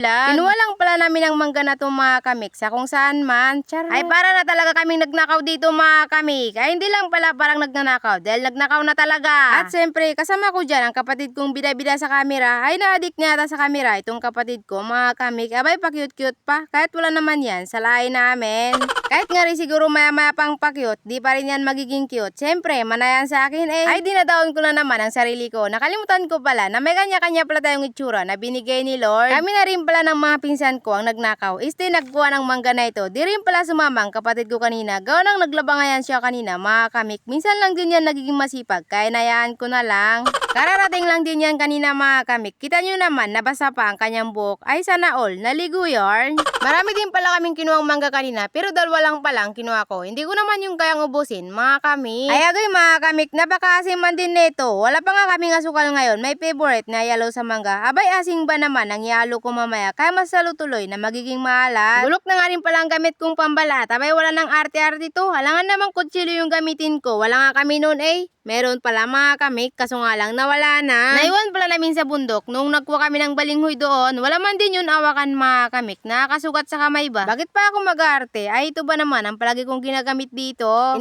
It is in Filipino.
Kinuha lang pala namin ang mangga na to mga kamik sa kung saan man. Charot. Ay para na talaga kaming nagnakaw dito mga kamik. Ay hindi lang pala parang nagnanakaw dahil nagnakaw na talaga. At siyempre kasama ko dyan ang kapatid kong bida-bida sa camera. Ay na-addict nga ata sa camera itong kapatid ko mga kamik. Abay pa cute-cute pa. Kahit wala naman yan sa lahi namin. Kahit nga rin siguro maya-maya pang pa-cute, di pa rin yan magiging cute. Siyempre manayan sa akin eh. Ay dinadaon ko na naman ang sarili ko. Nakalimutan ko pala na may kanya-kanya pala tayong itsura na binigay ni Lord. Kami na rin pala ng mga pinsan ko ang nagnakaw. Nagkuha ng mangga na ito. Di rin pala sumamang kapatid ko kanina. Gawa nang naglabangayan siya kanina mga kamik. Minsan lang din yan nagiging masipag. Kaya nayaan ko na lang. Kararating lang din yan kanina mga kamik. Kita nyo naman nabasa pa ang kanyang buhok. Ay sana all. Naligo yarn. Marami din pala kaming kinuhang mangga kanina. Pero dalawa lang palang kinuha ko. Hindi ko naman yung kayang ubusin mga kamik. Ay agay mga kamik. Napakaasim man din nito. Wala pa nga kaming asukal ngayon. May favorite na yellow sa mangga. Abay asing ba naman ang yalo ko mamaya. Kaya mas lalo tuloy na magiging maalat. Bulok na nga rin pala ang gamit kong pambalat. Abay wala nang arte-arte to. Halangan namang kutsilyo yung gamitin ko. Wala nga kami noon eh. Meron pala mga kamik, kaso nga lang nawala na. Naiwan pala namin sa bundok nung nagkuha kami ng balinghoy doon. Wala man din yun awakan mga kamik. Nakakasugat sa kamay ba? Bakit pa ako mag-arte? Ay ito ba naman ang palagi kong ginagamit dito?